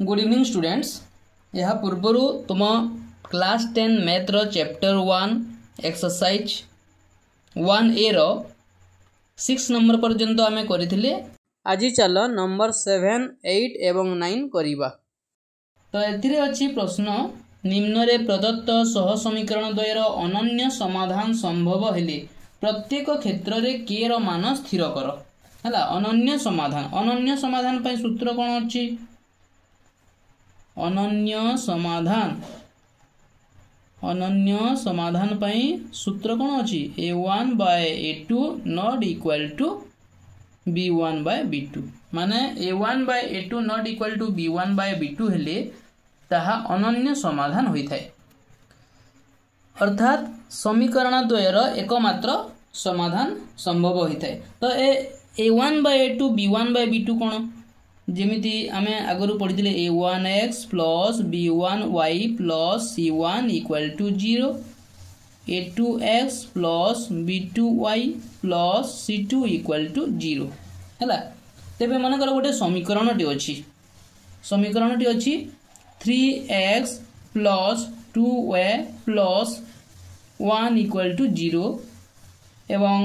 Good evening students. यह पूर्वर तुम class 10 math रो chapter 1 exercise 1A रो 6 number पर्यंत आमे करिथिले। आज चल नंबर 7, 8 एवं 9 करिबा। तो एथिरे अछि प्रश्न, निम्न रे प्रदत्त सह समीकरण द्वयर अनन्य समाधान संभव हेले प्रत्येक क्षेत्र रे के रो मान स्थिर कर। हला अनन्य समाधान पई सूत्र कोन अछि? अनन्य समाधान पई सूत्र कोन अछि? a1 by a2 not equal to b1 by b2। माने a1 by a2 not equal to b1 by b2 हेले ताहा अनन्य समाधान होई थाए। अर्थात समीकरण द्वयर एकमात्र समाधान संभव होई थाए। तो a1 by a2 b1 by b2 कोन? जेमिति आमे आगरु पढ़िथिले a1x plus b1y plus c1 equal to 0, a2x plus b2y plus c2 equal to 0 हैला। तेबे मन कर गोटे समीकरणटी अछि 3x plus 2y plus 1 equal to 0 एवं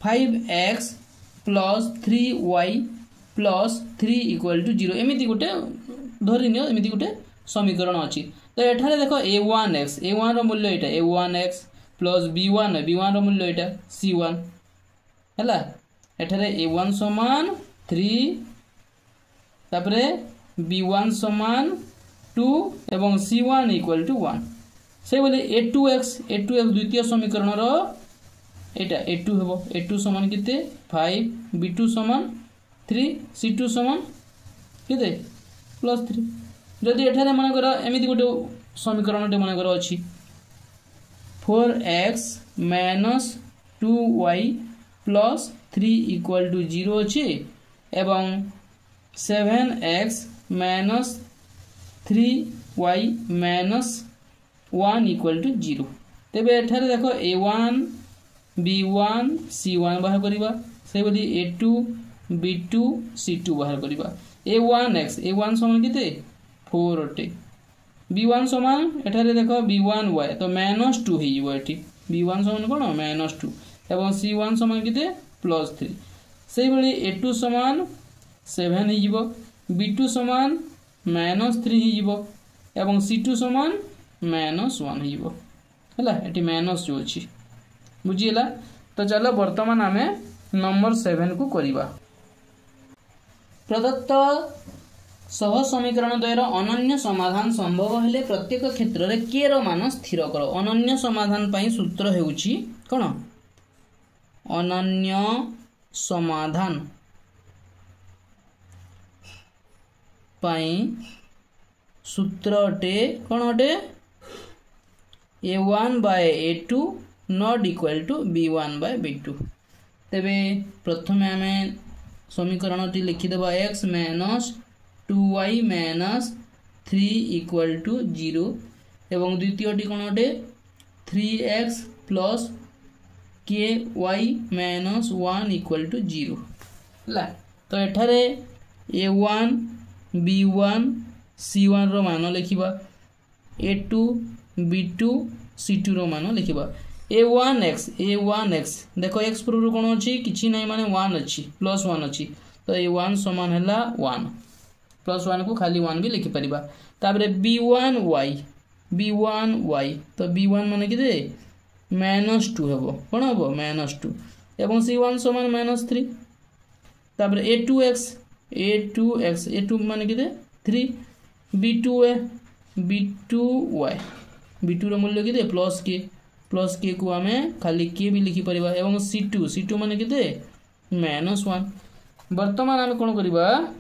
5x plus 3y plus 3 equal to 0 एमिति गोटे धरि नियो। एमिति गोटे समीकरण अछि। तो एठारे देखो a1 रो मूल्य एटा a1x प्लस b1 रो मूल्य एटा c1 हैला। एठारे a1 समान 3 तापरे b1 समान 2 एवं c1 इक्वल टू 1। से बोले a2x द्वितीय समीकरण रो एटा a2 हेबो। a2 समान केते 5, b2 समान 3, c2 समान केते प्लस 3। जदि एठारे मन कर एमिति गोटे समीकरण टे मन कर अछि 4x minus 2y plus 3 equal to 0 अछि एवं 7x minus 3y minus 1 equal to 0। तेबे एठारे देखो a1 b1 c1 बाहर करिबा। से बोली a2 b2 c2 बाहर करिबा। a1 समान केते 4 अटे। b1 समान एठारे देखो b1y तो -2 हे जिवो एठी। b1 समान कोन -2 एवं c1 समान केते +3। सेही बली a2 समान 7 हे जिवो, b2 समान -3 हे जिवो एवं c2 समान -1 हे जिवो हैला। एठी माइनस जो अछि बुझियला। तो चलो वर्तमान आमे नंबर 7 को करिबा। प्रदत्त सह समीकरण द्वयर अनन्य समाधान संभव हेले प्रत्येक क्षेत्र रे के रो मान स्थिर कर। अनन्य समाधान पई सूत्र हेउची कोन? अनन्य समाधान पई सूत्र अटे कोन अटे? a1 by a2 not equal to b1 by b2। तेबे प्रथमे हमें समीकरण टी लिखि देबा x minus 2y minus 3 equal to 0 एवं द्वितीय टी कोन अटे 3x plus ky minus 1 equal to 0 ला। तो एठारे a1 b1 c1 रो मान लिखिबा, a2 b2 c2 रो मान लिखिबा। a1x देखो x पूर्व कोन अछि किछि नै माने 1 अछि प्लस 1 अछि। तो a1 समान हैला 1 प्लस 1 को खाली 1 भी लिखि परिबा। ताबरे b1y तो b1 माने केते -2 हेबो कोन हेबो -2 एवं c1 समान -3। ताबरे a2 माने केते 3 b2y रो मूल्य केते प्लस के को हमें खाली के भी लिखि परिबा एवं c2 माने केते -1। वर्तमान हम कोन करिबा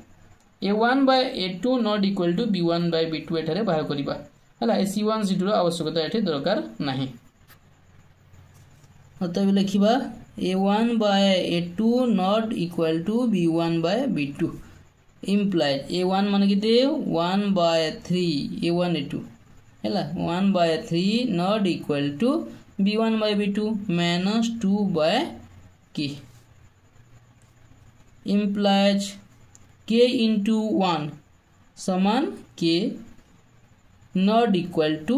a1 by a2 not equal to b1 by b2 एठारे बाहर करिबा हला। c1 c2 रो आवश्यकता एठी दरकार नाही। अतः लिखिबा a1 by a2 not equal to b1 by b2 implies a1 माने केते 1 by 3 a1 a2 हैला 1 by 3 not equal to b1 by b2 -2 by k implies k into 1 समान के नॉट इक्वल टू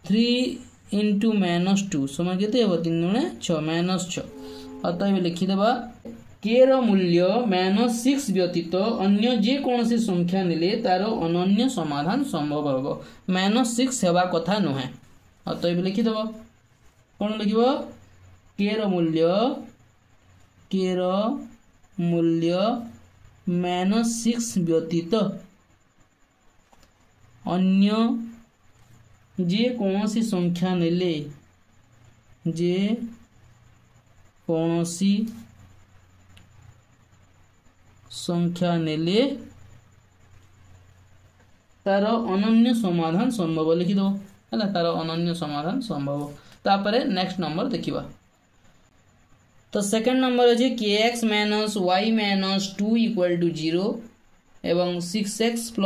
3 इंटू -2 समान केते हो 3 गुणे 6 -6 अतएव लिखिदेबा के रो मूल्य -6 व्यतीत अन्य जे कोनोसी संख्या नेले तार अनन्य समाधान संभव होबो -6 हेबा कथा नुहे अतएव लिखिदेबा कोन लिखिबो के रो मूल्य -6 व्यतीत अन्य जे कोनोसी संख्या नेले जे कोनोसी संख्या नेले तार अनन्य समाधान संभव लिखि दो हला तार अनन्य समाधान संभव तापरे नेक्स्ट नंबर देखिबा तो सेकंड नंबर अछि kx - y - 2 = 0 एवं 6x +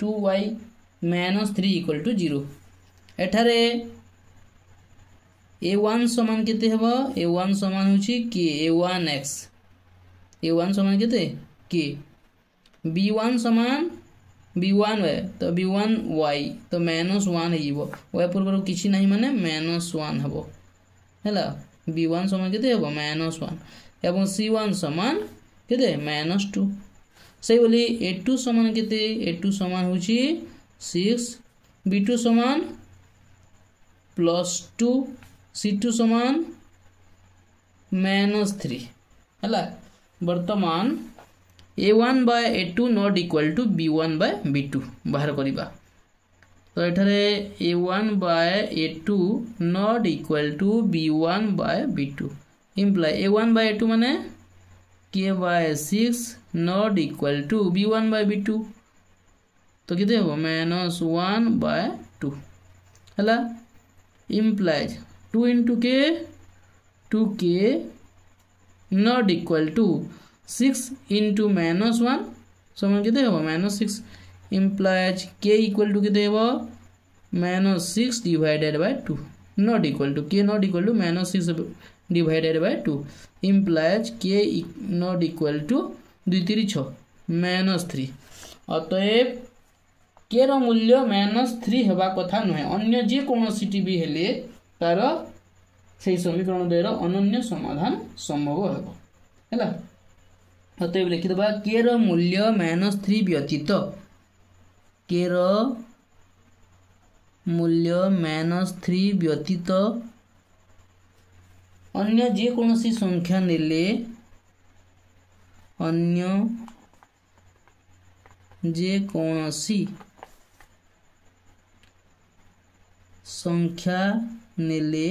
2y - 3 = 0 एठारे a1 समान केते हेबो a1 समान होछि k a1x a1 समान केते k b1 समान b1 है तो b1y तो -1 हेइबो ओया पूर्व किछि नाही माने -1 हेबो हैला b1 समान केते हेबो -1 एवं c1 समान केते -2 सेही बोली a2 समान केते a2 समान होछि 6 b2 समान +2 c2 समान -3 हैला वर्तमान a1 by a2 not equal to b1 by b2 बाहर करिबा तो एठारे a1 by a2 not equal to b1 by b2 imply a1 by a2 माने k by 6 not equal to b1 by b2 तो किते हो -1 by 2 हला implies 2 into k 2k not equal to 6 into -1 समान किते हो -6 implies k equal to किते हो -6 divided by 2 not equal to k not equal to -6 divided by 2 implies k not equal to 2 3 6 -3 अतएव k रो मूल्य -3 हेबा कथा नहे अन्य जे कोनोसी टी भी हेले तार सेही समीकरण द्वयर अनन्य समाधान संभव हेबो हैला अतएव लिखि दबा k रो मूल्य -3 व्यतीत k रो मूल्य -3 व्यतीत अन्य जे कोनोसी संख्या नेले अन्य जे कोनोसी संख्या नेले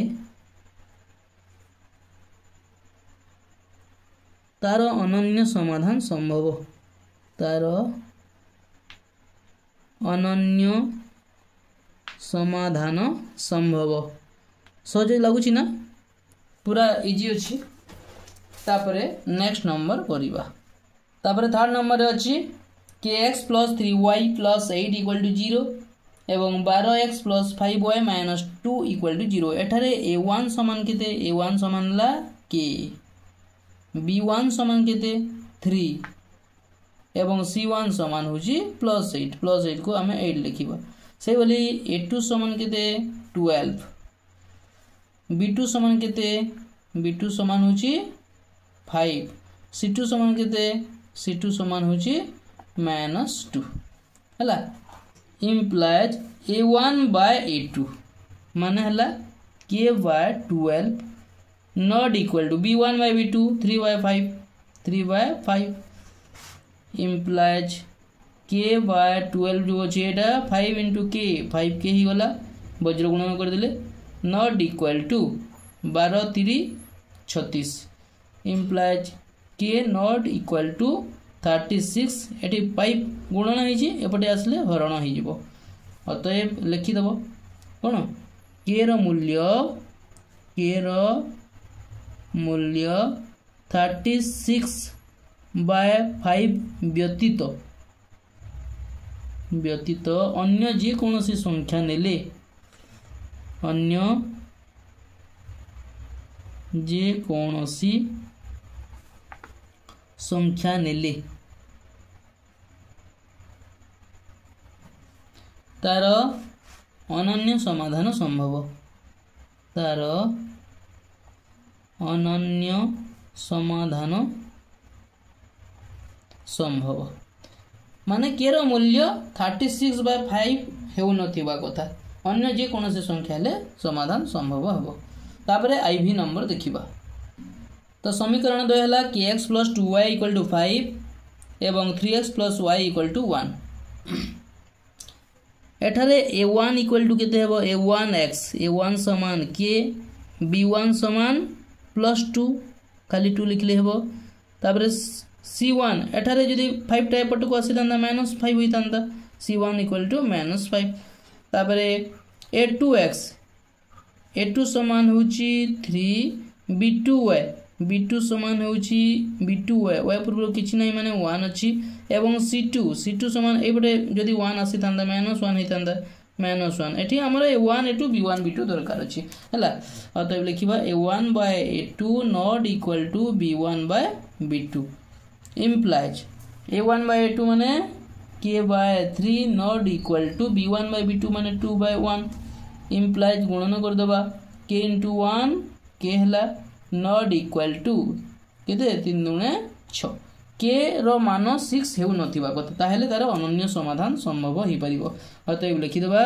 तार अनन्य समाधान संभव तार अनन्य समाधान संभव सहज लागुछि ना पूरा इजी अछि तापरे नेक्स्ट नंबर करिबा तापरे थर्ड नंबर अछि kx + 3y + 8 = 0 एवं 12x + 5y - 2 = 0 एठारे a1 समान केते a1 समान ला k b1 समान केते 3 एवं c1 समान होची +8 को हमें 8 लिखिबा से बोली a2 समान केते 12 b2 समान केते b2 समान होची 5 c2 समान केते c2 समान होची -2 हला implies a1 by a2 माने हला k by 12 not equal to b1 by b2 3 by 5 implies k by 12 जो अछि एटा 5 into k 5k ही गला वज्र गुणन कर देले not equal to 12 3 36 implies k not equal to 36 eighty 5 गुणन होई छी एपटे आसले हरण होई जिवो अतएव लिखि दबो कोन k रो मूल्य 36 by 5 व्यतीत अन्य जे कोनोसी संख्या नेले अन्य जे कोनोसी संख्या नेले तार अनन्य समाधान संभव, तार अनन्य समाधान संभव माने के रो मूल्य 36/5 हेउ नथिबा कथा, अन्य जे कोनोसे संख्या ले समाधान संभव हबो। तापरे आईवी नंबर देखिबा। तो समीकरण 2 हला kx + 2y = 5 एवं 3x + y = 1। एठारे a1 = केते हेबो a1x, a1 समान k, b1 समान +2 खाली 2 लिखले हेबो। तापरे c1 एठारे जदि 5 टा एपट को आसितांदा -5 होइतांदा, c1 = -5। तापरे a2x, a2 समान होची 3, b2y, b2 समान होची b2y, y पूर्व किछि नै माने 1 अछि। एवं c2 समान एबडे जदि 1 आसितांदा -1 होइतांदा -1। एठी हमर a1 a2 b1 b2 दरकार अछि हला। अतः लिखिबा a1/a2 not equal to b1/b2 implies a1/a2 माने k/3 not equal to b1/b2 माने 2/1 implies गुणन कर दबा k * 1 k हला not equal to केते 3 दुणे 6, k रो मान 6 हेउ नथिबा कथा, ताहेले तार अनन्य समाधान संभव हि परिबो। अतः लिखि दबा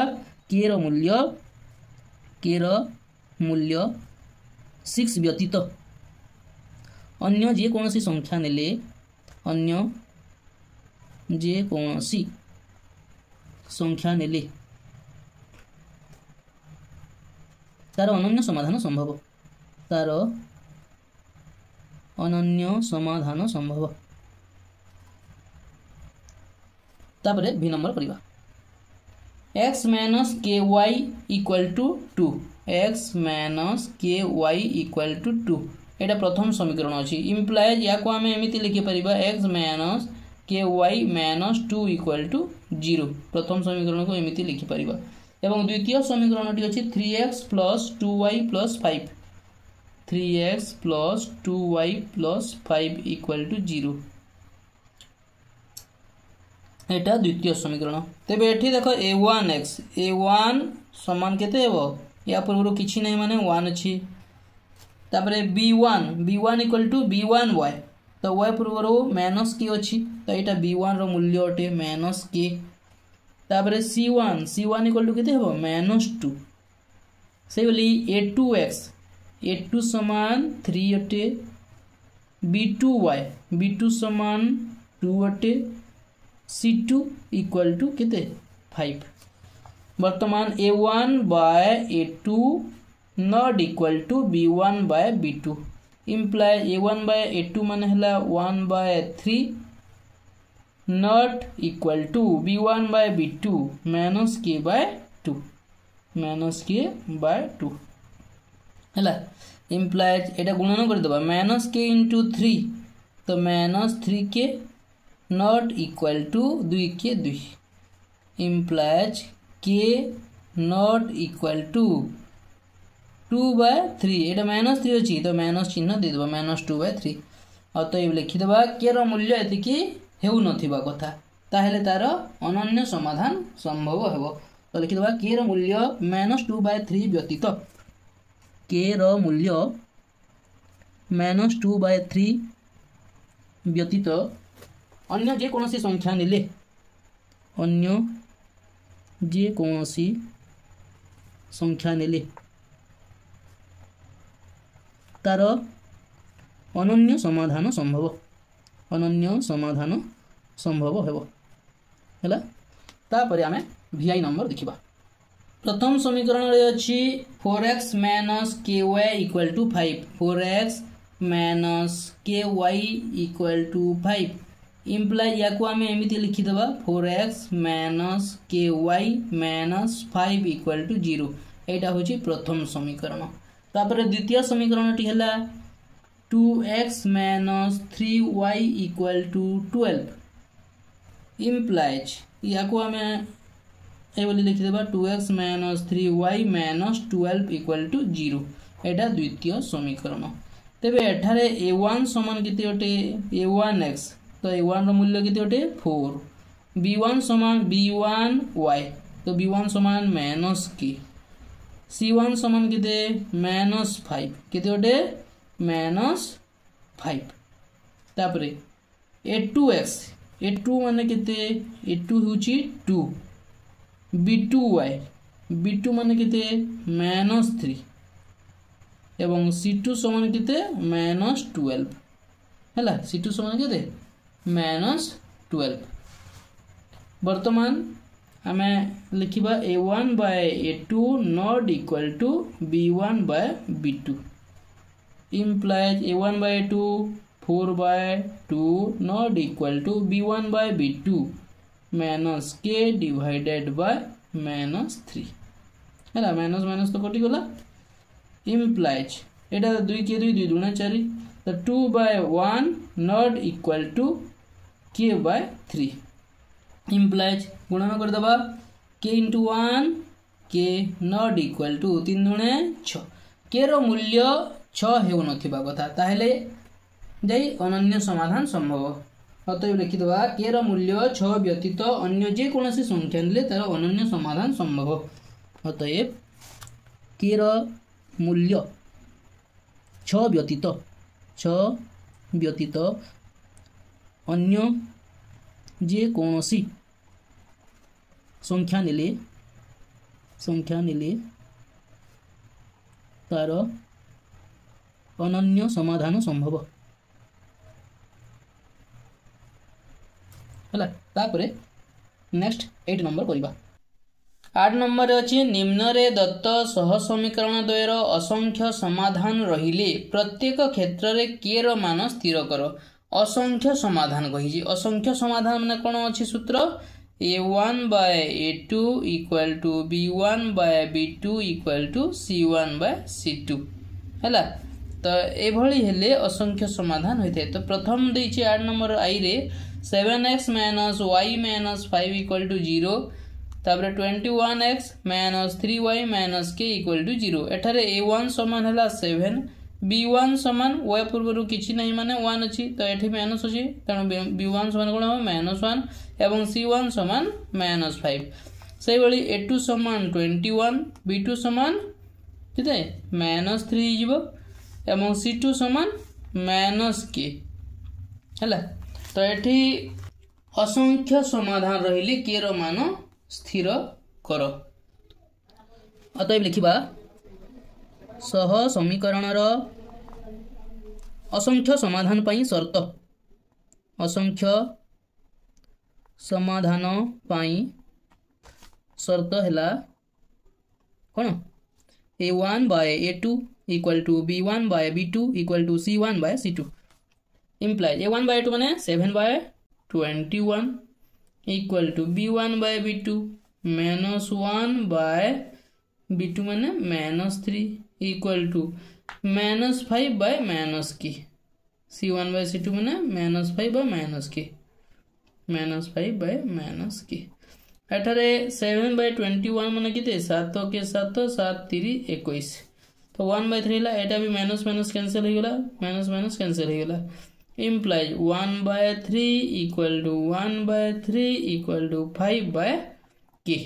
k रो मूल्य 6 व्यतीत अन्य जे कोनोसी संख्या नेले, अन्य जे कोनोसी संख्या नेले तार अनन्य समाधान संभव, तार अनन्य समाधान संभव। तापरे बी नंबर करिबा x - ky = 2, x - ky = 2 एटा प्रथम समीकरण अछि। इम्प्लाइज या को हमें एमिति लिखि परिबा x - ky - 2 = 0, प्रथम समीकरण को एमिति लिखि परिबा। एवं द्वितीय समीकरणटी अछि 3x + 2y + 5, 3x + 2y + 5 = 0, एटा द्वितीय समीकरण। तेबे एठी देखो a1x, a1 समान केते हेबो, या पूर्व किछि नै माने 1 अछि। तापरे b1 = b1y, तो y पूर्व रो -k अछि, तो एटा b1 रो मूल्य अटे -k। तापरे c1 = केते हेबो -2। से बोली a2x, a2 समान 3 अटे, b2y, b2 समान 2 अटे, c2 = केते 5। वर्तमान a1/a2 not equal to b1/b2 imply a1/a2 माने हला 1/3 not equal to b1/b2 -k/2, -k/2 हला। implies एटा गुणन कर देबा -k * 3, तो -3k not equal to 2k/2 implies k not equal to 2/3, एटा -3 अछि, तो माइनस चिन्ह दे देबा -2/3। अतः लिखि देबा k रो मूल्य एतिकी हेउ नथिबा कथा, ताहेले तार अनन्य समाधान संभव हेबो। तो लिखि देबा k रो मूल्य -2/3 व्यतीत, k रो मूल्य -2/3 व्यतीत अन्य जे कोनोसी संख्या नेले, अन्य जे कोनोसी संख्या नेले तार अनन्य समाधान संभव, अनन्य समाधान संभव हेबो हला। तापरे आमे vi नंबर देखिबा। प्रथम समीकरण रे अछि 4x - ky = 5, 4x - ky = 5 imply या को हमें एमिति लिखि देबा 4x - ky - 5 = 0, एटा होची प्रथम समीकरण। तापरे द्वितीय समीकरणटी हला 2x - 3y = 12 इम्प्लाइज या को हमें ए बोली लिखि देबा 2x - 3y - 12 = 0, एटा द्वितीय समीकरण। तेबे एठारे a1 समान केते अटे a1x, तो a1 रो मूल्य केते अटे 4, b1 समान b1y, तो b1 समान माइनस के c1 समान केते -5 केते ओटे -5 तापरे a2 माने केते a2 होची 2 b2 माने केते -3 एवं c2 समान केते -12 हैला c2 समान केते -12 वर्तमान आमे लिखिबा a1 by a2 not equal to b1 by b2 implies a1 by a2 4 by 2 not equal to b1 by b2 minus k divided by -3 हैला माइनस माइनस तो कटि गला implies एटा 2 के 2 2 गुणा 4 तो 2 by 1 not equal to k by 3 implies गुणन कर दबा k into 1 k not equal to 3 गुणे 6 k रो मूल्य 6 हेउ नथिबा कथा ताहेले जाई अनन्य समाधान संभव अतएव लिखि दबा k रो मूल्य 6 व्यतीत अन्य जे कोनोसी संख्या ले तार अनन्य समाधान संभव अतएव k रो मूल्य 6 व्यतीत अन्य जे कोनोसी संख्या नेले तार अनन्य समाधान संभव हला तापरे नेक्स्ट 8 नंबर करिबा 8 नंबर अछि निम्न रे दत्त सह समीकरण द्वयर असंख्य समाधान रहिले प्रत्येक क्षेत्र रे k रो मान स्थिर करो असंख्य समाधान कहि असंख्य समाधान माने कोन अछि सूत्र a1 by a2 equal to b1 by b2 equal to c1 by c2 हैला तो ए भली हेले असंख्य समाधान होइथे तो प्रथम दैछि 8 नंबर आई रे 7x - y - 5 equal to 0 तापर 21x - 3y - k equal to 0 एठारे a1 समान हैला 7 b1 समान y पूर्वरु किछि नै माने 1 अछि तो एठी माइनस अछि तण b1 समान कोन हो -1 एवं c1 समान -5 सेहि बळी a2 समान 21 b2 समान किते -3 हिजबो एवं c2 समान -k हैला तो एठी असंख्य समाधान रहिले k रो मान स्थिर करो अतएव लिखिबा सह समीकरण रो असंख्य समाधान पई शर्त असंख्य समाधान पई शर्त हैला कोन a1 by a2 equal to b1 by b2 equal to c1 by c2 implies a1 by a2 माने 7 by 21 equal to b1 by b2 -1 by b2 माने -3 equal to -5 by -k c1 by c2 माने -5 by -k -5 by -k एठारे 7 by 21 माने किते 7 के 7 7 3 21 तो 1 by 3 ला एटा भी minus minus cancel हो गेला माइनस माइनस कैंसिल हो गेला implies 1 by 3 equal to 1 by 3 equal to 5 by k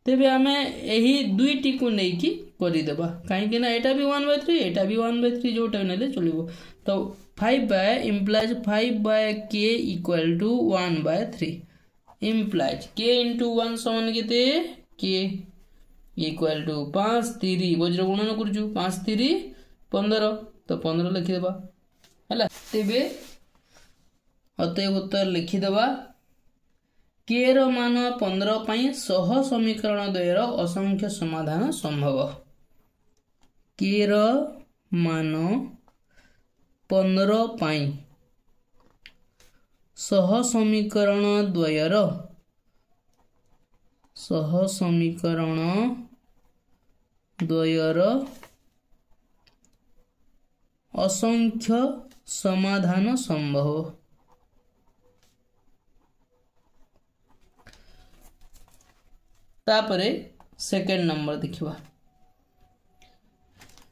तेबे आमे एही दुईटी को नै कि करि देबा काहे कि ना एटा भी 1 by 3 एटा भी 1 by 3 जोटा नेले चलिबो तो 5 by implies 5 by k equal to 1 by 3 implies k into 1 समान केते k equal to 5 3 वज्र गुणन करजु 5 3 15 तो 15 लिखि देबा हला तेबे अतएव उत्तर लिखि देबा k रो मान 15 पई सह समीकरण द्वयर असंख्य समाधान संभव k रो मान 15 पई सह समीकरण द्वयर असंख्य समाधान संभव तापरे सेकंड नंबर देखिबा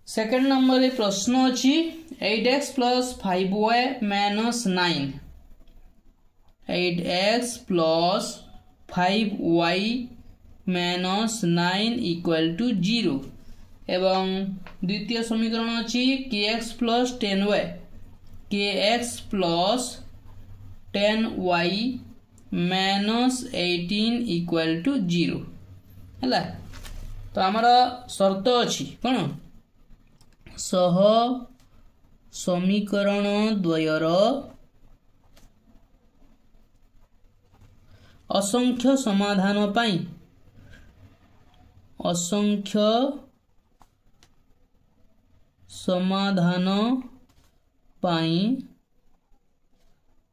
सेकंड नंबर रे प्रश्न अछि 8x + 5y - 9 8x + 5y minus 9 equal to 0 एवं द्वितीय समीकरण अच्छी kx plus 10y kx plus 10y minus 18 equal to 0 है। तो आमर शर्त अच्छी कौन सह समीकरण द्वयर असंख्य समाधान पाई असंख्य समाधान पाई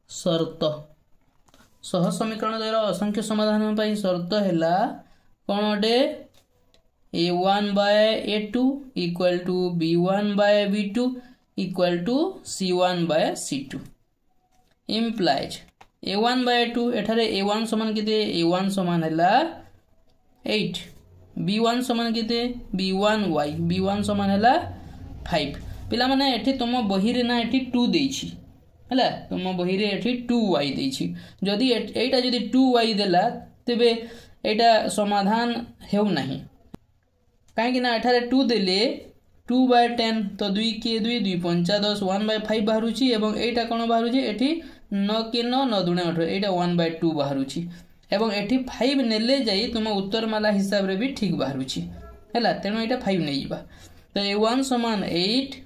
शर्त सह समीकरण द्वयर असंख्य समाधान पाई शर्त हैला कौन अटे a1 by a2 equal to b1 by b2 equal to c1 by c2 implies a1 by a2 एठारे a1 समान केते a1 समान हैला 8 b1 समान केते b1y b1 समान हैला 5 पिला माने एठी तुम बही रे ना एठी 2 देछि हैला तुम बही रे एठी 2y देछि जदी एटा जदी 2y देला तबे एटा समाधान हेउ नाही कहीं ना एठारे 2 देले 2 by 10 तो 2 के 2 2 पंचा 10 1 by 5 बाहरुची एवं एटा कोन बाहरुची एठी 9 के 9 9 दुणे 18 एटा 1 by 2 बाहरुची एवं एठी 5 नेले जाई तुम उत्तर माला हिसाब रे भी ठीक बाहरुची हैला तेनो एटा 5 नै जिबा तो a1 समान 8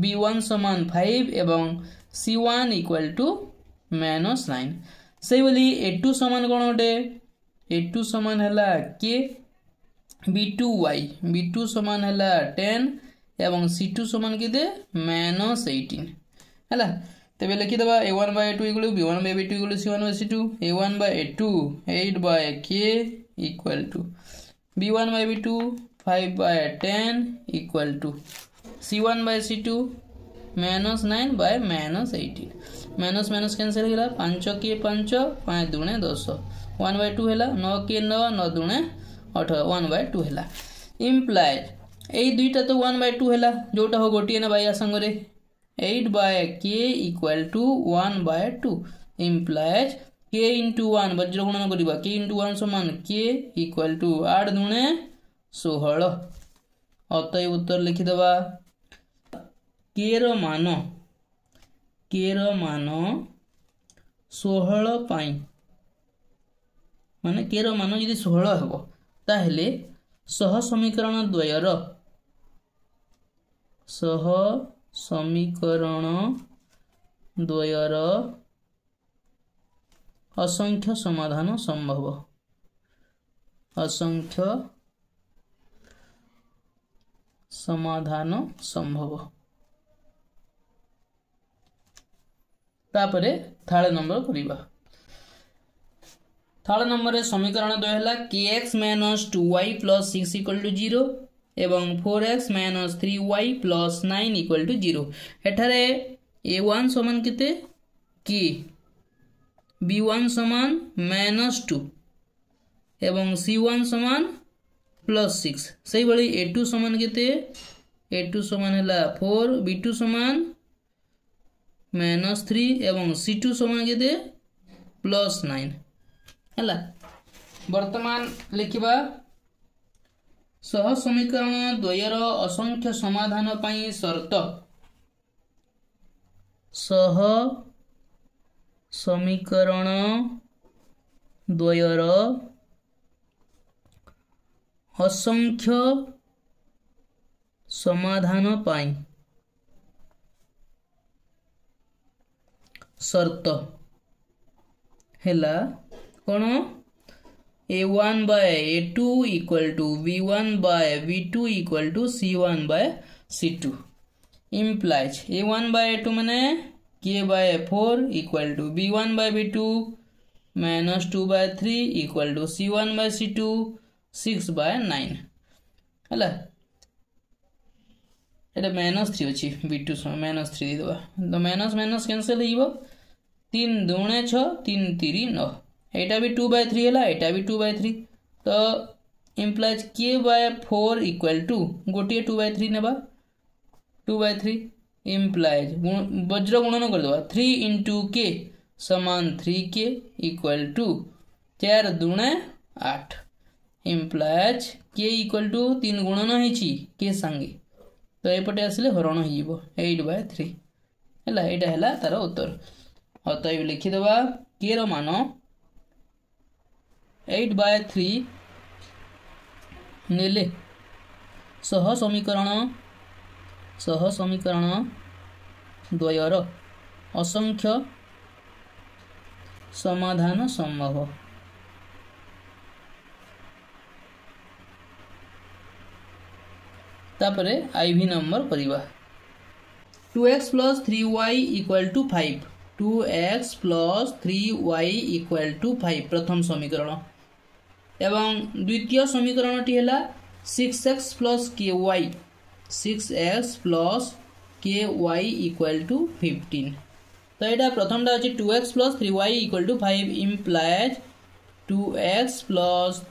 b1 समान 5 एवं c1 इक्वल टू -9 सेही बोली a2 समान कोन ओटे a2 समान हैला k b2 समान हैला 10 एवं c2 समान केते -18 हैला तबे लिखि दबा a1 by a2 equal to b1 by b2 equal to c1 by c2 a1 by a2 8 by k equal to b1 by b2 5 by 10 equal to c1 by c2 -9 by -18 minus minus cancel होला 5 के 5 5 दुणे 10 1 by 2 हैला 9 के 9 9 दुणे 18 1 by 2 हैला implied ए दुईटा तो 1 by 2 हैला जोटा हो गोटिए ना बाया संगरे 8 by k equal to 1 by 2 implies k into 1 वज्र गुणन करिबा k into 1 समान k इक्वल टू 8 दुणे 16 अतएव उत्तर लिखि दबा k रो मान 16 पाई माने k रो मान यदि 16 हबो ताहेले सह समीकरण द्वयर असंख्य समाधान संभव तापरे थार्ड नंबर करिबा थर्ड नंबर रे समीकरण द्वय हला kx - 2y + 6 = 0 एवं 4x - 3y + 9 = 0 एठारे a1 समान केते k b1 समान -2 एवं c1 समान +6 सही बळी a2 समान केते a2 समान हला 4 b2 समान -3 एवं c2 समान केते +9 हला वर्तमान लिखिबा सह समीकरण द्वयर असंख्य समाधान पाई शर्त सह समीकरण द्वयर असंख्य समाधान पाई शर्त हैला कोन a1 by a2 equal to b1 by b2 equal to c1 by c2 implies a1 by a2 माने k by 4 equal to b1 by b2 -2 by 3 equal to c1 by c2 6 by 9 हला एटा -3 अछि b2 -3 दे दबा तो minus minus cancel हिबो 3 दुणे 6 3 3 9 एटा भी 2 by 3 हैला एटा भी 2 by 3 तो implies k by 4 equal to गोटिए 2 by 3 नेबा 2 by 3 implies वज्र गुणन कर देबा 3 into k समान 3k इक्वल टू 4 दुणे 8 इम्प्लाएज के इक्वल टू 3 गुणन होइछि के संगे तो एपटे आसले हरण हो 8/3 है एटा है तार उत्तर। अतएव लिखिदेवा के रो मान 8/3 नेले सह समीकरण द्वयर असंख्य समाधान संभव। तापरे ivy number करिवा 2x + 3y = 5 2x + 3y = 5 प्रथम समीकरण एवं द्वितीय समीकरण टी हैला 6x + ky 6x + ky = 15 तो यहाँ प्रथम टा अच्छी 2x + 3y = 5 इम्प्लाएज 2x +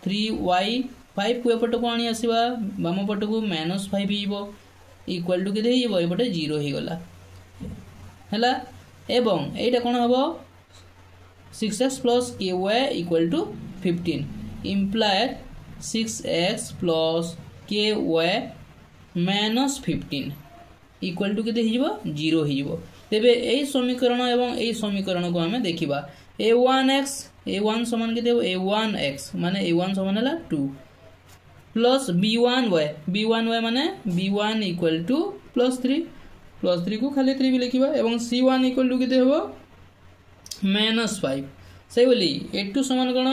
3y 5 को एपट को आनी आसवा बाम पट को -5 हो इक्वल टू के एपटे 0 हो गला हैला एवं एटा कोन हबो 6x + ky = 15 implied 6x + ky -15 equal to के 0 हो तेबे ए समीकरण एवं ए समीकरण को हमें देखिबा a1x a1 समान के a1x माने a1 समान है 2 प्लस b1y माने b1 = +3 को खाली 3 भी लिखिबा एवं c1 = के देबो -5 से बोली a2 समान कोन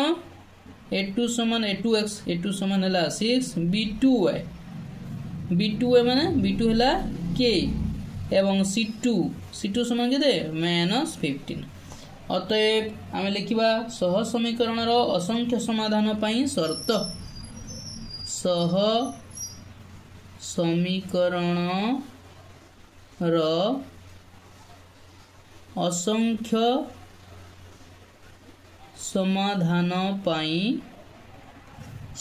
a2 समान a2x a2 समान है 6 b2y माने b2 है k एवं c2 समान के -15 अतएव आम लिखा सह समीकरण असंख्य समाधान पाई शर्त सह समीकरण असंख्य समाधान पाई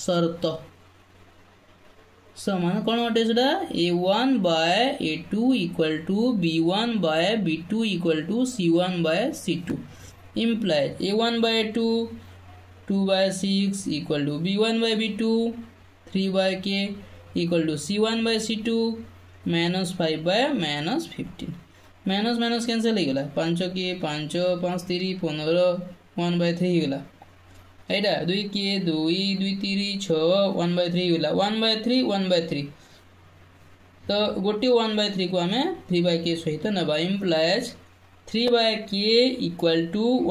शर्त समान कौन अटे a1/a2 = b1/b2 = c1/c2 implies a1/a2 2/6 = b1/b2 3/k = c1/c2 -5/-15 minus cancel हो गला 5 के 5 5 3 15 1/3 हो गला एटा 2 के 2 2 3 6 1/3 होला 1/3 तो गोटे 1/3 को हमें 3/k सहित नबा इम्प्लाइज 3/k =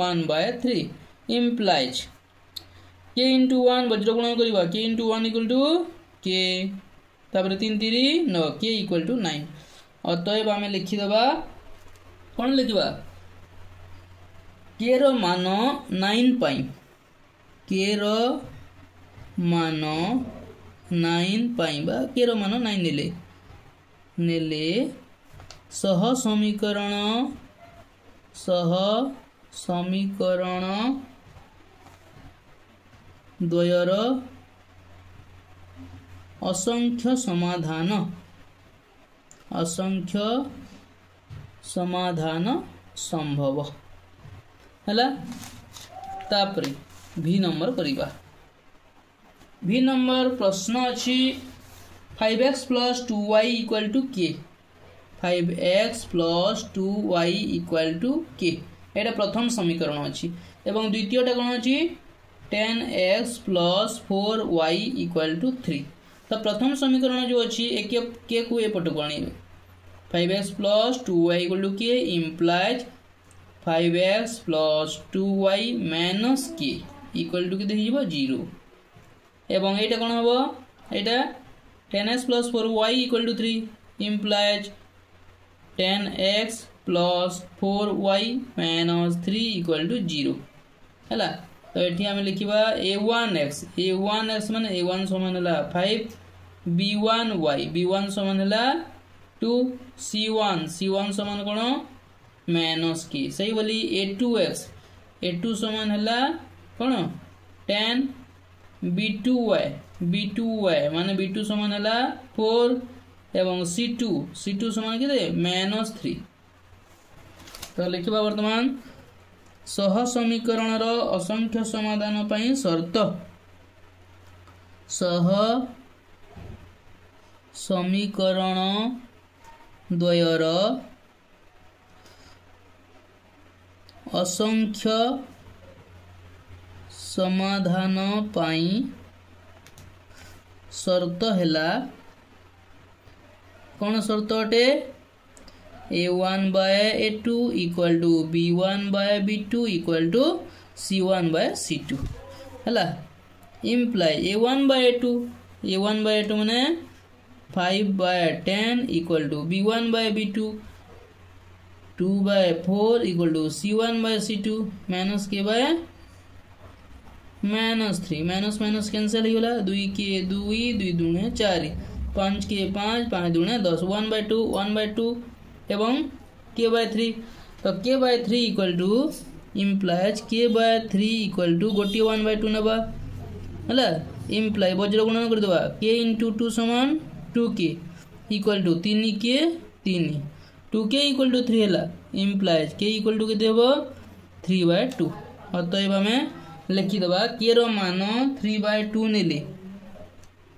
1/3 इम्प्लाइज k × 1 वज्र गुणन करबा k × 1 = k तापर 3 3 9 k = 9 अतएव हमें लिखि दबा कोन लिखबा k रो मान 9 पाई k रो मान 9 पाइबा k रो मान 9 नेले सह समीकरण द्वयर असंख्य समाधान संभव हला तापरे भी नंबर करिबा भी नंबर प्रश्न अछि 5x + 2y = k 5x + 2y = k एटा प्रथम समीकरण अछि एवं द्वितीयटा कोन अछि 10x + 4y = 3 तो प्रथम समीकरण जो अछि के को एपट को आनी 5x + 2y = k implies 5x + 2y - k equal to के 0 एवं एटा कोन हबो एटा 10x + 4y = 3 implies 10x + 4y - 3 = 0 हला तो एठी हम लिखिबा a1x माने a1 समान हला 5 b1y समान हला 2 c1 समान कोन -k सही बोली a2 समान हला कोन 10 b2y माने b2 समान हला 4 एवं c2 समान के -3 तो लिखिबा वर्तमान सह समीकरण असंख्य समाधान पाई शर्त सह समीकरण द्वयर असंख्य समाधान पाई शर्त हैला कौन शर्त अटे a1 by a2 equal to b1 by b2 equal to c1 by c2 हैला imply a1 by a2 माने 5 by 10 equal to b1 by b2 2 by 4 equal to c1 by c2 minus k by -3 minus minus cancel हो गला 2 के 2 2 दूने 4 5 के 5 5 दूने 10 1 by 2 एवं k by 3 तो k by 3 equal to implies k by 3 equal to गोटी 1 by 2 नबा हला imply वज्र गुणन कर दबा k into 2 समान 2k इक्वल टू 3 के 3 2k इक्वल टू 3 हला इम्प्लाइज k इक्वल टू केते हबो 3 by 2 अतएव हमें लिखि दबा k रो मान 3 by 2 नेले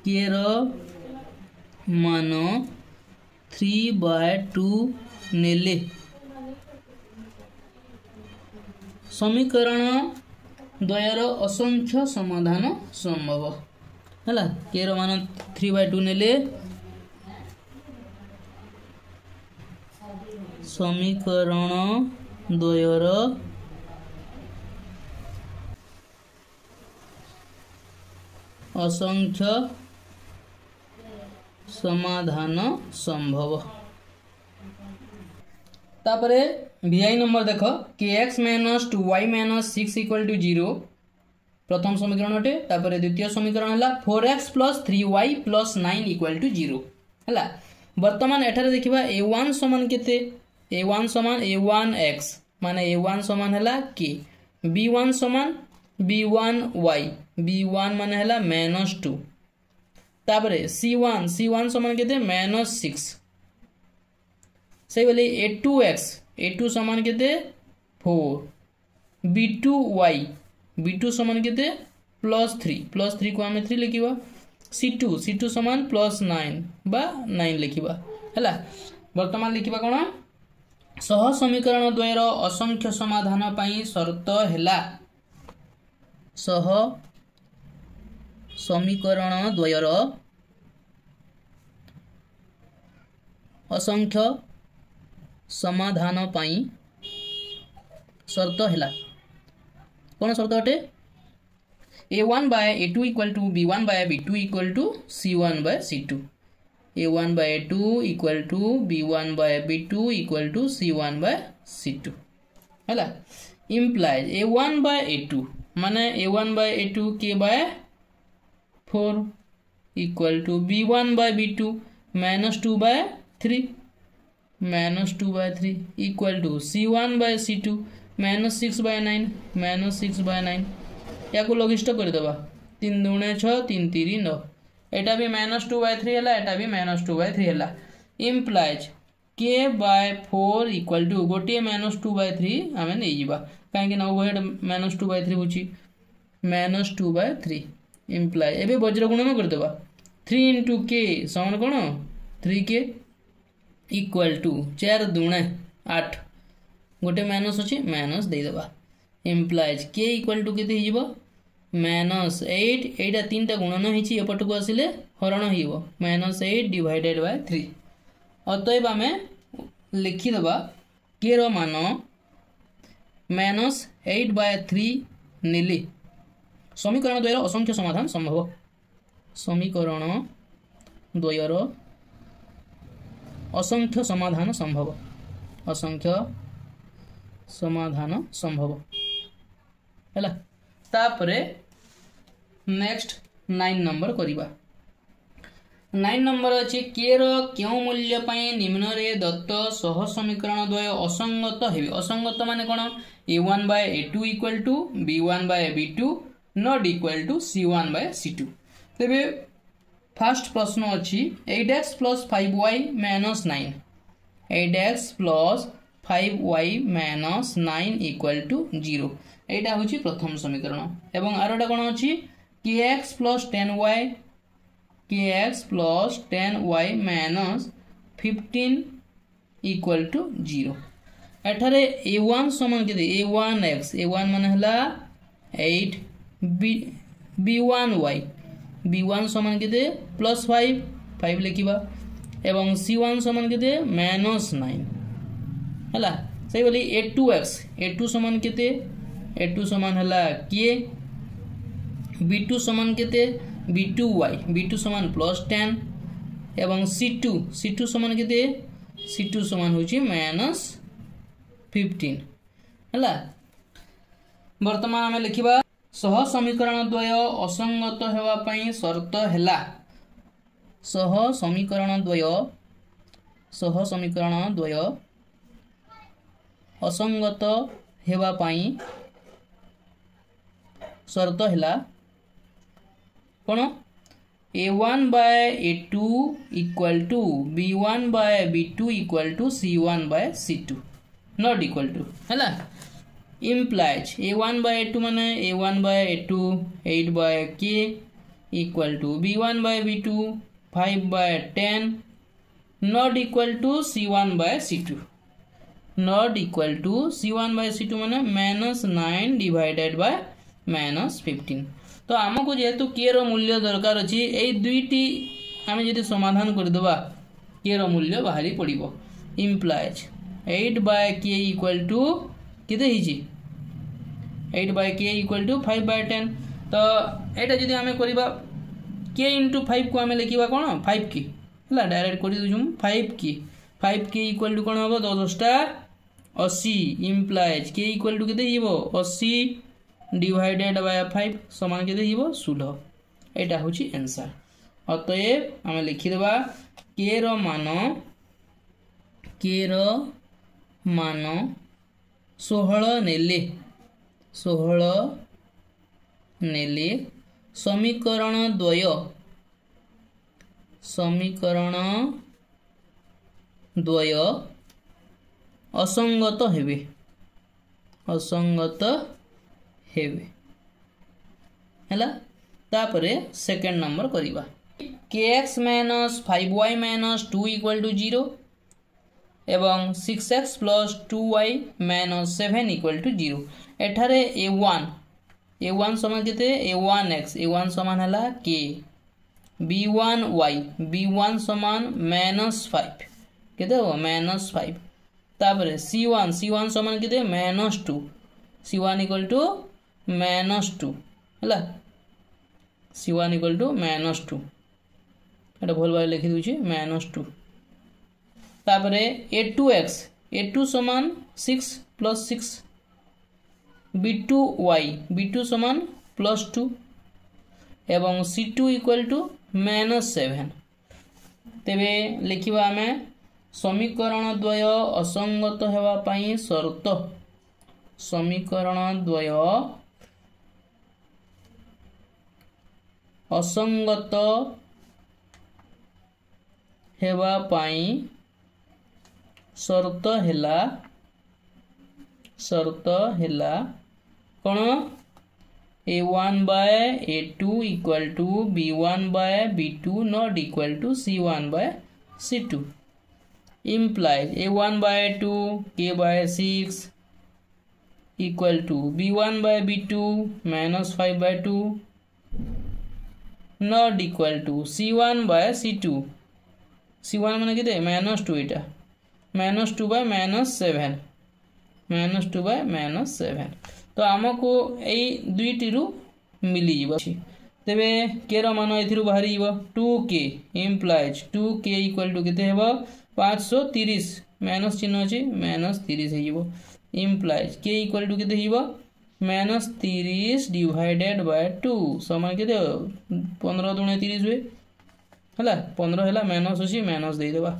k रो मान 3 by 2 नेले समीकरण द्वयर असंख्य समाधान संभव हला k रो मान 3 by 2 नेले समीकरण द्वयर असंख्य समाधान संभव तापरे vi नंबर देख kx - 2y - 6 = 0 प्रथम समीकरण अटे तापरे द्वितीय समीकरण हला 4x + 3y + 9 = 0 हला वर्तमान एठारे देखिबा a1 समान केते a1 समान a1x माने a1 समान हला k b1 समान b1y b1 माने हला -2 तापरे c1 समान केते -6 से बोले a2 समान केते 4 b2 समान केते +3 को हमें 3 लिखिबा c2 समान +9 बा 9 लिखिबा हला वर्तमान लिखिबा कोन सह समीकरण द्वयर असंख्य समाधान पई शर्त हैला सह समीकरण द्वयर असंख्य समाधान पाई शर्त हैला कौन शर्त अटे a1 by a2 equal to b1 by b2 equal to c1 by c2 a1 by a2 equal to b1 by b2 equal to c1 by c2 हैला implies a1 by a2 माने a1 by a2 k by 4 equal to b1 by b2 -2 by 3 -2 by 3 equal to c1 by c2 -6 by 9 -6 by 9 या को लघिष्ठ कर देबा 3 दूने 6 3 3 9 एटा भी -2 by 3 हला एटा भी -2 by 3 हला implies k by 4 equal to गोटे -2 by 3 हमें नहीं जीवा काहे कि ना ओहेड -2 by 3 होची -2 by 3 imply एबे वज्र गुणन कर देबा 3 into k समान कोन 3k equal to 4 दूने 8 गोटे माइनस अछि माइनस दे देबा implies k equal to केते हिजबो -8 एटा तीनटा गुणन हिची एपट को आसिले हरण हिबो -8 divided by 3 अतएव हमें लिखि देबा k रो मान -8 by 3 नेली समीकरण द्वयर असंख्य समाधान संभव समीकरण द्वयर असंख्य समाधान संभव असंख्य समाधान संभव हैला तापरे नेक्स्ट 9 नंबर करिबा 9 नंबर अछि k रो क्यों मूल्य पई निम्न रे दत्त सह समीकरण द्वय असंगत हेबे असंगत माने कोन a1 by a2 equal to b1 by b2 not equal to c1 by c2 तेबे फर्स्ट प्रश्न अछि 8x plus 5y minus 9 8x plus 5y minus 9 equal to 0 एटा होची प्रथम समीकरण एवं आरोटा कोन अछि kx plus 10y minus 15 equal to 0 एठारे a1 समान के a1x a1 मान हला 8 b1y समान के प्लस 5 लिखिबा एवं c1 समान के माइनस 9 हला सही बोली a2 समान के a2 समान हला के b2 समान के b2 समान प्लस 10 एवं c2 समान के c2 समान होची माइनस 15 हला वर्तमान आमे लिखिबा सह समीकरण द्वय असंगत हेवा पई शर्त हेला सह समीकरण द्वय असंगत हेवा पई शर्त हेला कोन a1 by a2 equal to b1 by b2 equal to c1 by c2 not equal to हला implies a1 by a2 माने a1 by a2 8 by k equal to b1 by b2 5 by 10 not equal to c1 by c2 not equal to c1 by c2 माने minus 9 divided by minus 15 तो आमको जेहेतु k रो मूल्य दरकार अछि एई दुईटी आमे जदि समाधान कर देबा k रो मूल्य बाहरी पड़िबो implies 8 by k equal to केते हिची 8 by k equal to 5 by 10 तो एटा जदि आमे करिबा k into 5 को आमे लिखिबा कोन 5 k हला डायरेक्ट करि दुजुम 5 k equal to कोन होबो 10 टा 80 implies k equal to केते हिबो 80 डिवाइडेड बाय 5 समान के हिबो 16 एटा होची आंसर अतएव आमे लिखि देबा k रो मान 16 नेले समीकरण द्वय असंगत हेबे हला तापरे सेकंड नंबर करिबा kx minus 5y minus 2 equal to 0 एवं 6x plus 2y minus 7 equal to 0 एठारे a1 समान केते a1 समान हला k b1 समान minus 5 केते हो minus 5 तापरे c1 समान केते minus 2 c1 equal to minus 2 हला c1 equal to minus 2 एटा भल भाई लिखि दुछि minus 2 तापरे a2 समान 6 plus 6 b2 समान plus 2 एवं c2 equal to minus 7 तेबे लिखिबा हमें समीकरण द्वय असंगत हेवा पई शर्त समीकरण द्वय असंगत हेवा पाई शर्त हेला कोन a1 by a2 equal to b1 by b2 not equal to c1 by c2 implies a1 by 2 k by 6 equal to b1 by b2 minus 5 by 2 not equal to c1 by c2 c1 माने किते minus 2 Etah minus 2 by minus 7 तो हमको एई दुईटी रु मिली जिवो तेबे k रो मान एथिरु बाहरी जिवो 2k implies 2k equal to किते हेबो 530 माइनस चिन्ह अछि माइनस 30 हे जिवो implies k equal to किते हिबो माइनस 30 डिवाइडेड बाय 2 समान केते 15 दुणे 30 हुए हला 15 हला माइनस अछि माइनस दे देबा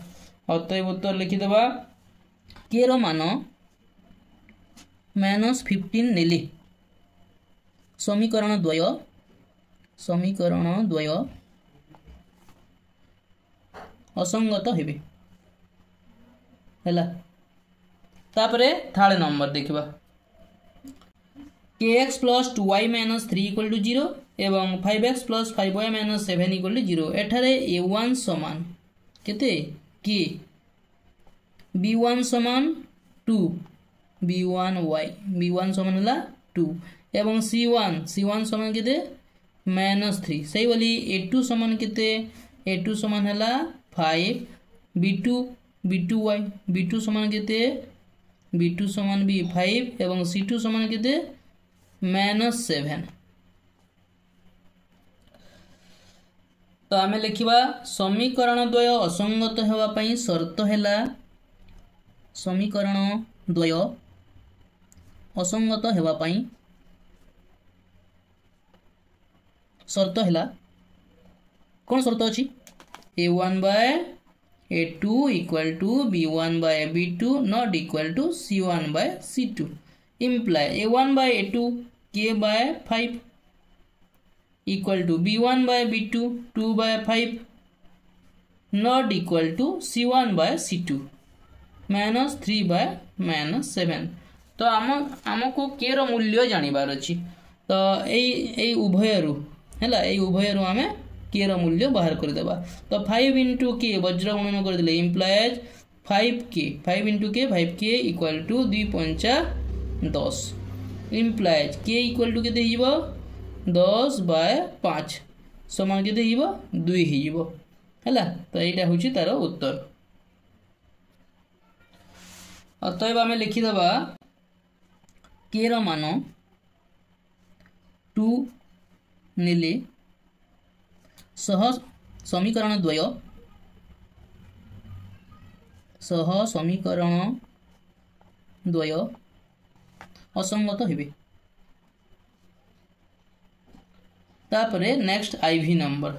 अतएव उत्तर लिखि देबा k रो मान माइनस 15 नेली समीकरण द्वय असंगत हेबे हला तापरे थर्ड नंबर देखिबा kx plus 2y minus 3 equal to 0 एवं 5x plus 5y minus 7 equal to 0 एठारे a1 समान केते k b1 समान 2 b1 समान हला 2 एवं c1 समान केते माइनस 3 सही बोली a2 समान केते a2 समान हला 5 b2 समान केते b2 समान भी 5 एवं c2 समान केते -7 तो आम लिखा समीकरण द्वय असंगत हेबा पई शर्त हैला समीकरण द्वय असंगत हेबा पई शर्त हैला कौन शर्त अछि a1 by a2 equal to b1 by b2 not equal to c1 by c2 imply a1 by a2 k by 5 equal to b1 by b2 2 by 5 not equal to c1 by c2 minus 3 by minus 7 तो आमको k रो मूल्य जानिबार अछि तो एई उभयरु हैला एई उभयरु आमे k रो मूल्य बाहर कर देबा तो 5 into k वज्र गुणन कर देले implies 5k equal to 2.10 implies k equal to केते हिबो 10 by 5 समान केते हिबो 2 हिबो हैला तो एटा होची तार उत्तर अतएव आमे लिखि दबा k रो मान 2 नेले सह समीकरण द्वय असंगत हेबे तापरे नेक्स्ट आईवी नंबर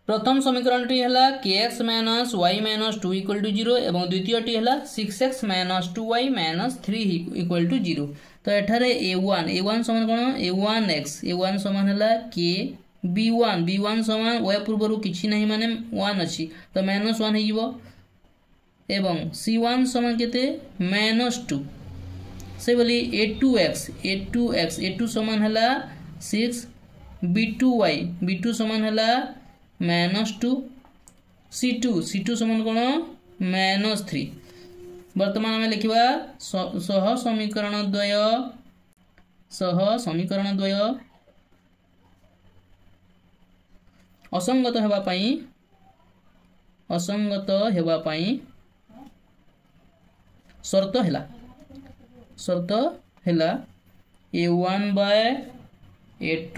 प्रथम समीकरण टी हला kx minus y minus 2 equal to 0 एवं द्वितीय टी हला 6x minus 2y minus 3 equal to 0 तो एठारे a1 समान कोन a1 समान हला k b1 समान y पूर्वरु किछि नहीं माने 1 अछि तो -1 हिबो एवं c1 समान केते -2 से बोली a2 समान हला 6 b2 समान हला -2 c2 समान कोन -3 वर्तमान में लिखिबा सह समीकरण द्वय असंगत हेबा पई शर्त हैला a1 by a2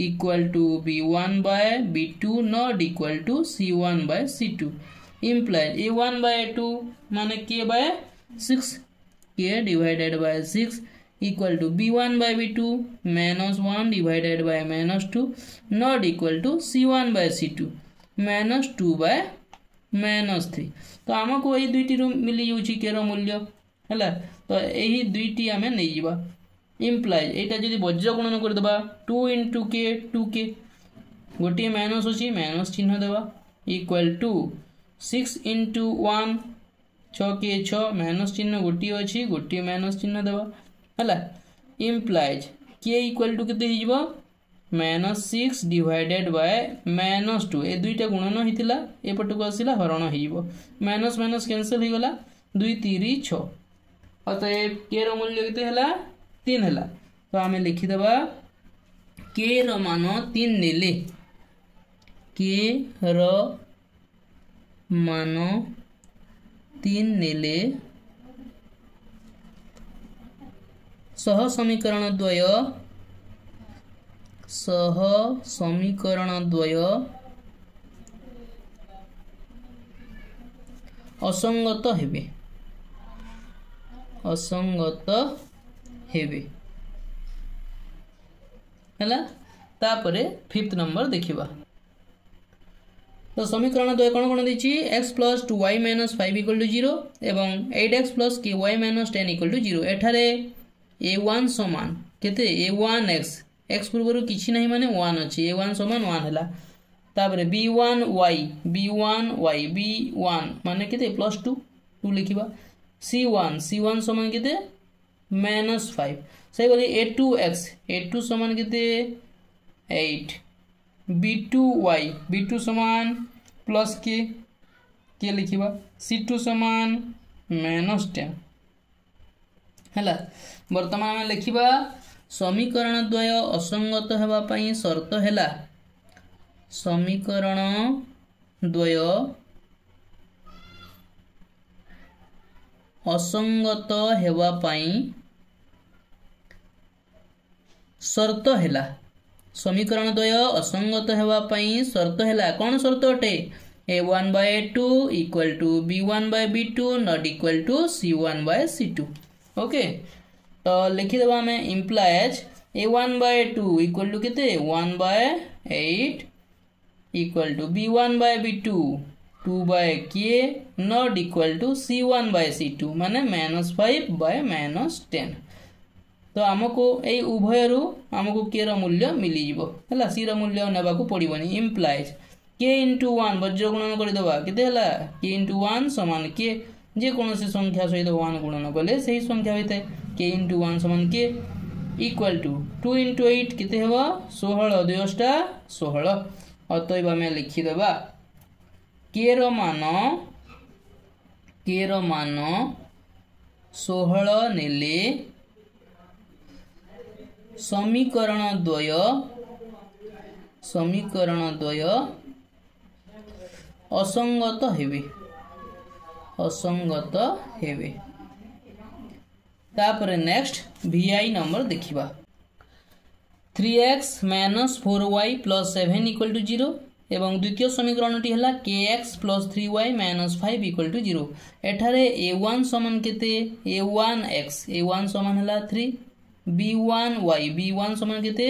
equal to b1 by b2 not equal to c1 by c2 implies a1 by a2 माने k by 6 k divided by 6 equal to b1 by b2 -1 divided by -2 not equal to c1 by c2 -2 by -3 तो हमको एही दुईटी रो मिली जाउची k रो मूल्य हैला तो एही दुईटी हमें नै जीवा implies एटा जदी वज्र गुणन कर देबा 2 into k 2k गोटी माइनस अछि माइनस चिन्ह देबा इक्वल टू 6 into 1 6 के 6 माइनस चिन्ह गोटी अछि गोटी माइनस चिन्ह देबा हला implies k equal to केते हिजबो -6 divided by -2 ए दुईटा गुणन हितिला ए पटको आसिला हरण हिजबो माइनस माइनस कैंसिल हो गला 2 3 6 अतएव k रो मूल्य केते हला 3 हला तो आमे लिखि देबा k रो मान 3 नेले k रो मान 3 नेले सह समीकरण द्वय असंगत हेबे हला तापरे फिफ्थ नंबर देखिबा तो समीकरण द्वय कोन देछि x plus 2y minus 5 equal to 0 एवं 8x plus ky minus 10 equal to 0 एठारे a1 समान केते a1x x पूर्वरु किछि नहीं माने 1 अछि a1 समान 1 हला तापरे b1y b1 माने केते +2 लिखिबा C1 समान केते -5 से बोली A2 समान केते 8 B2 समान प्लस के लिखिबा C2 समान -10 हला। वर्तमान में लिखिबा समीकरण द्वय असंगत हेबा पई शर्त हेला समीकरण द्वय असंगत हेबा पई शर्त हेला समीकरण द्वय असंगत हेबा पई शर्त हेला कौन शर्त अटे A1/A2 equal to B1/B2 not equal to C1/C2 okay. तो लिखिदेबा आम इम्प्लाएज A1/A2 इक्वल टू केते 1/8 equal to B1/B2 2/k not equal to C1/C2 माने -5/-10। तो आमको यही उभयर आमको के रो मूल्य मिली जीवो हला सी रो मूल्य नेबा को पड़िबनी इम्प्लाइज k * 1 वज्र गुणन कर देबा केते हला k * 1 समान k जे कोनोसी संख्या सहित 1 गुणन कले सही संख्या होइते k * 1 समान k इक्वल टू 2 * 8 केते हेबा 16 2 16 अतएव हमें लिखि देबा k रो मान 16 नेले समीकरण द्वय असंगत हेबे तापर नेक्स्ट VI नंबर देखिबा 3x - 4y + 7 = 0 एवं द्वितीय समीकरण टी हला kx + 3y - 5 = 0 एठारे a1 समान केते a1 समान हला 3 b1 समान केते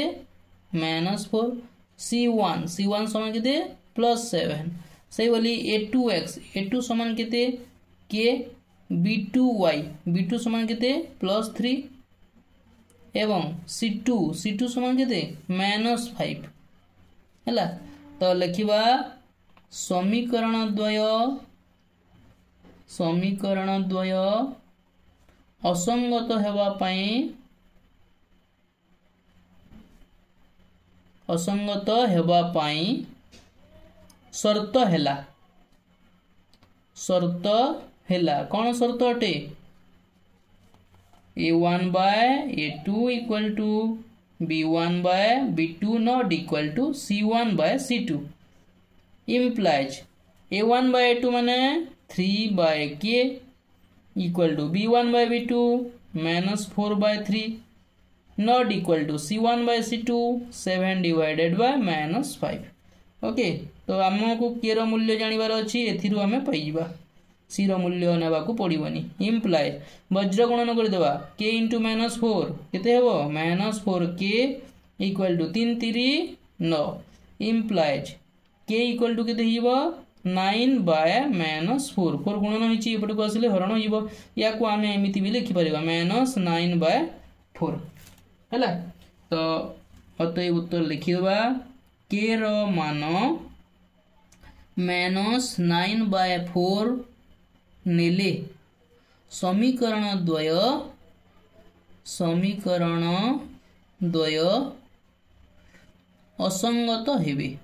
-4 c1 समान केते +7 सही बोली a2 समान केते k b2 समान केते +3 एवं c2 समान केते -5 हला। तो लिखिबा समीकरण द्वय असंगत हेबा पई शर्त हेला कौन शर्त अटे A1/A2 equal to B1/B2 not equal to C1/C2 implies A1/A2 माने 3/k equal to B1/B2 -4/3 not equal to C1/C2 7 / -5 okay. तो आमको के रो मूल्य जानिबार अछि एथिरु हमें पाइबा सी रो मूल्य नेबा को पड़िबनी इम्प्लाइज वज्र गुणन कर देबा k * -4 केते हेबो -4k equal to 3 3 9 implies k equal to केते हिबो 9/-4 4 गुणन होइची एपट को आसिले हरण हिबो या को आमे एमिति भी लिखि परिबा -9/4 हला। तो अतएव उत्तर लिखि देबा k रो मान -9/4 नेले समीकरण द्वय असंगत हेबे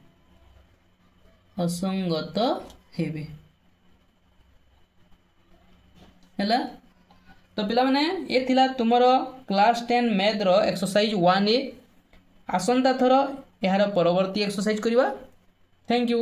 हला। तो पिला माने ए थिला तुमरो क्लास 10 मैथ रो एक्सरसाइज 1A आसंता थरो यार परवर्ती एक्सरसाइज करिवा। Thank you.